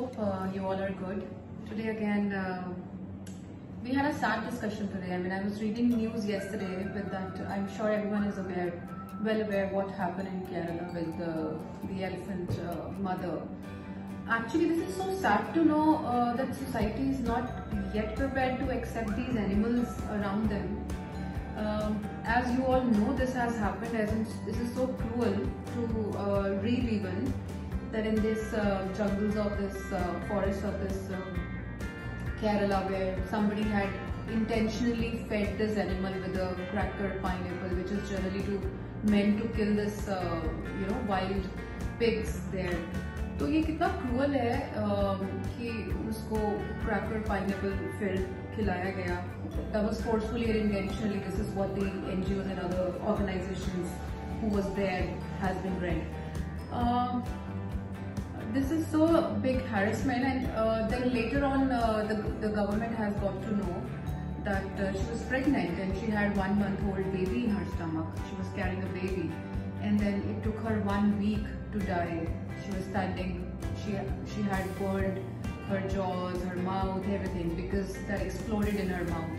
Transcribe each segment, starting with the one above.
hope you all are good. Today again, we had a sad discussion today. I mean, I was reading news yesterday with that. I'm sure everyone is well aware what happened in Kerala with the elephant mother. Actually, this is so sad to know that society is not yet prepared to accept these animals around them. As you all know, this has happened, this is so cruel to read even that in this jungles of this forest of this Kerala, where somebody had intentionally fed this animal with a cracker pineapple, which is generally meant to kill this wild pigs there. तो ये कितना cruel है कि उसको cracker pineapple field खिलाया गया. That was forcefully and intentionally. This is what the NGOs and other organizations who was there has been read. This is so big harassment, and then later on the government has got to know that she was pregnant and she had 1 month-old baby in her stomach. She was carrying a baby, and then it took her 1 week to die. She was standing, she had burned her jaws, her mouth, everything, because that exploded in her mouth.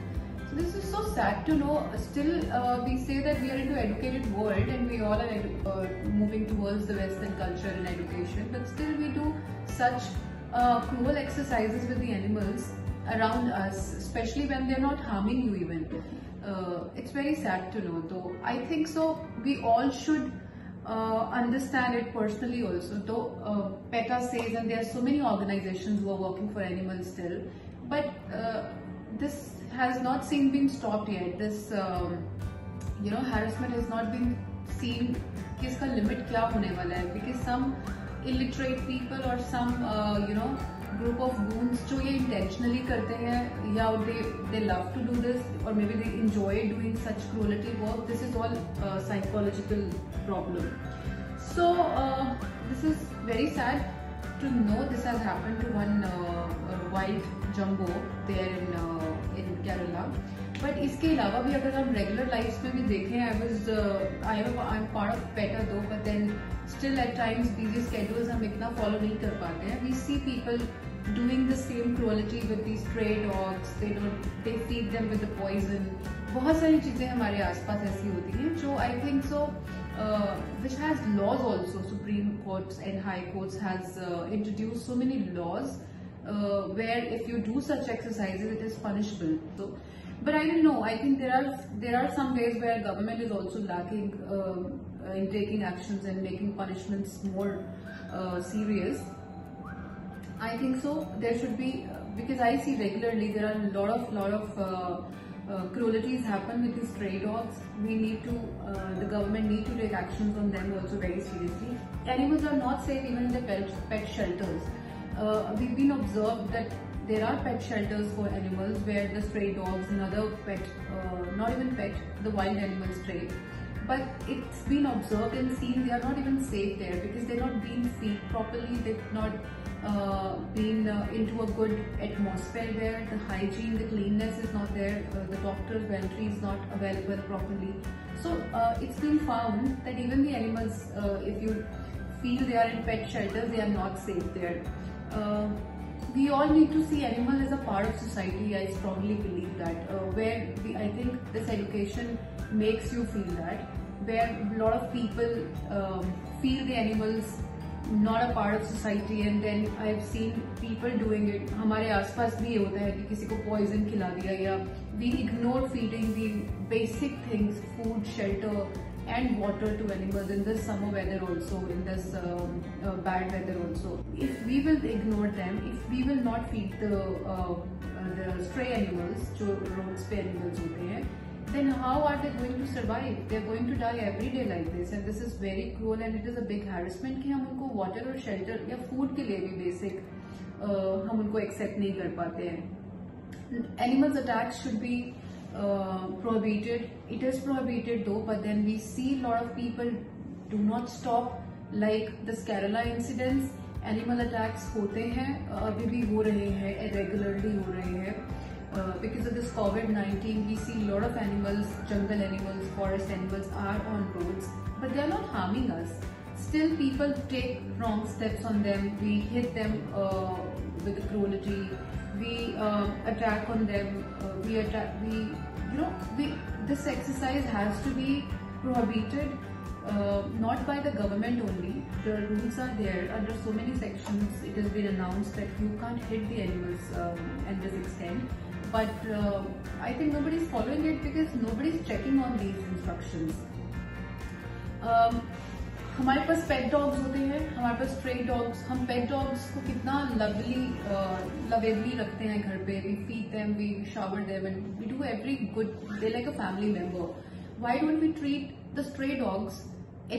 So this is so sad to know. Still we say that we are into educated world and we all are moving towards the Western culture and education, but still we do such cruel exercises with the animals around us, especially when they're not harming you even. It's very sad to know though. I think so we all should understand it personally also, though PETA says, and there are so many organizations who are working for animals still, but this has not been stopped yet. This harassment has not been seen कि इसका limit क्या होने वाला है, because some illiterate people or some group of goons जो ये intentionally करते हैं, या they love to do this, or maybe they enjoy doing such cruelty work. This is all psychological problem. So this is very sad to know this has happened to one wild jumbo there in Kerala. But इसके अलावा भी अगर हम regular lives में भी देखें, I'm part of PETA though, but then still at times busy schedules हम इतना follow नहीं कर पाते हैं. We see people doing the same cruelty with these stray dogs. They feed them with the poison. बहुत सारी चीजें हमारे आसपास ऐसी होती हैं जो I think so which has laws also. Supreme Courts and High Courts has introduced so many laws where if you do such exercises it is punishable. So, but I don't know. I think there are some ways where government is also lacking in taking actions and making punishments more serious. I think so. There should be, because I see regularly there are a lot of cruelties happen with these stray dogs. We need to, the government need to take actions on them also very seriously. Animals are not safe even in the pet shelters. We've been observed that there are pet shelters for animals where the stray dogs and other pet, not even pet, the wild animals stray. But it's been observed and seen they are not even safe there because they're not being fed properly, they've not been into a good atmosphere there, the hygiene, the cleanness is not there, the doctor's entry is not available properly. So it's been found that even the animals, if you feel they are in pet shelters, they are not safe there. We all need to see animal as a part of society. I strongly believe that, where I think this education makes you feel that, where a lot of people feel the animals not a part of society, and then I've seen people doing it. हमारे आसपास भी ये होता है कि किसी को poison खिला दिया, या we ignore feeding the basic things, food, shelter and water to animals in this summer weather also, in this bad weather also. If we will ignore them, if we will not feed the stray animals, जो roads पे animals होते हैं, then how are they going to survive? They are going to die every day like this, and this is very cruel and it is a big harassment कि हम उनको water और shelter या food के लिए भी basic हम उनको accept नहीं कर पाते हैं. Animals attacks should be prohibited. It is prohibited though, but then we see a lot of people do not stop, like this Kerala incidents. Animal attacks होते हैं, अभी भी हो रहे हैं, regularly हो रहे हैं. Because of this COVID-19, we see a lot of animals, jungle animals, forest animals are on roads, but they are not harming us. Still, people take wrong steps on them. We hit them with cruelty. We attack on them. This exercise has to be prohibited, not by the government only. The rules are there under so many sections. It has been announced that you can't hit the animals at this extent. But I think nobody is following it because nobody is checking on these instructions. हमारे पास पेट dogs होते हैं, हमारे पास stray dogs. हम पेट dogs को कितना लवेबली रखते हैं घर पे. We feed them, we shower them and we do every good. They like a family member. Why don't we treat the stray dogs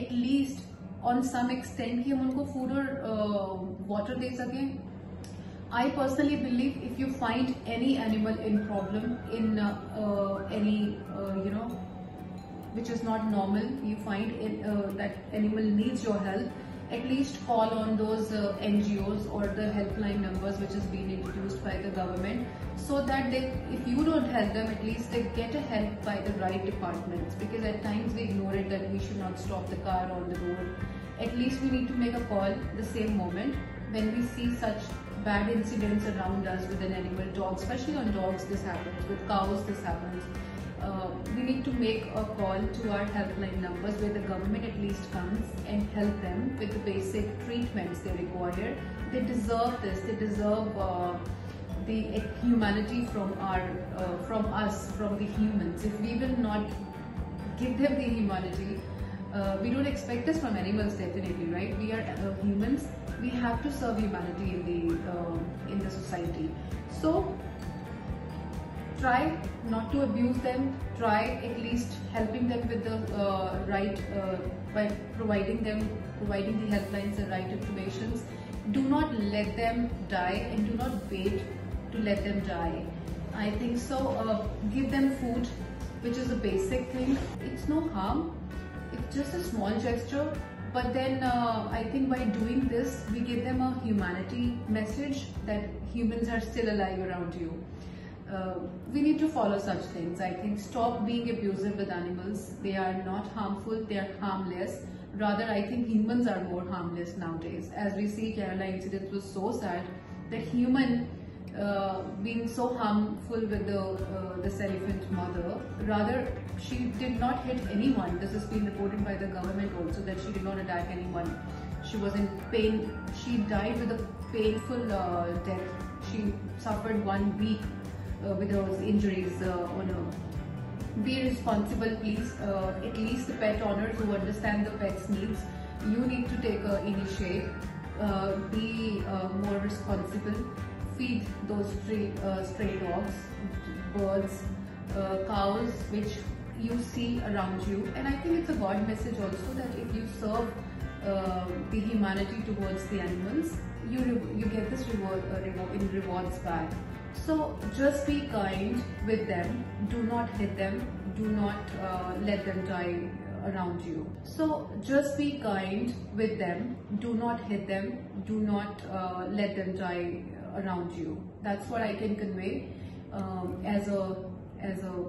at least on some extent कि हम उनको फूड और वाटर दे सकें. I personally believe if you find any animal in problem, in which is not normal, you find that animal needs your help, at least call on those NGOs or the helpline numbers which has been introduced by the government, so that if you don't help them, at least they get a help by the right departments. Because at times we ignore it, that we should not stop the car on the road. At least we need to make a call the same moment when we see such bad incidents around us with an animal. Dogs, especially on dogs, this happens. With cows, this happens. We need to make a call to our helpline numbers where the government at least comes and help them with the basic treatments they require. They deserve this. They deserve the humanity from us, from the humans. If we will not give them the humanity, we don't expect this from animals, definitely, right? We are humans. We have to serve humanity in the society. So try not to abuse them. Try at least helping them with the by providing the helplines the right informations. Do not let them die and do not wait to let them die. I think so. Give them food, which is a basic thing. It's no harm. It's just a small gesture. But then I think by doing this, we give them a humanity message that humans are still alive around you. We need to follow such things. I think stop being abusive with animals. They are not harmful, they are harmless. Rather, I think humans are more harmless nowadays. As we see, Kerala incident was so sad that human being so harmful with this elephant mother. Rather, she did not hit anyone. This has been reported by the government also, that she did not attack anyone. She was in pain. She died with a painful death. She suffered 1 week with those injuries on her. Be responsible, please. At least the pet owners who understand the pet's needs, you need to take initiative. Be more responsible. Feed those stray dogs, birds, cows, which you see around you. And I think it's a God message also, that if you serve the humanity towards the animals, you get this rewards back. So just be kind with them. Do not hit them. Do not let them die around you. So just be kind with them. Do not hit them. Do not let them die around you. That's what I can convey as a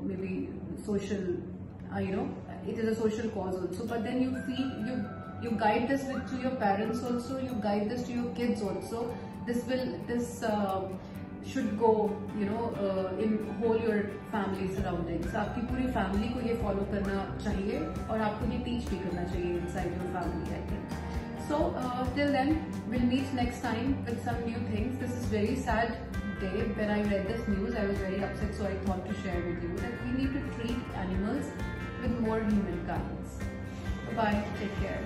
maybe social, it is a social cause also. But then you guide this to your parents also. You guide this to your kids also. This should go, in whole your family surroundings. आपकी पूरी family को ये follow करना चाहिए और आपको ये teach भी करना चाहिए inside your family, I think. So till then, we'll meet next time with some new things. This is very sad day. When I read this news, I was very upset, so I thought to share with you that we need to treat animals with more human kindness. Bye, take care.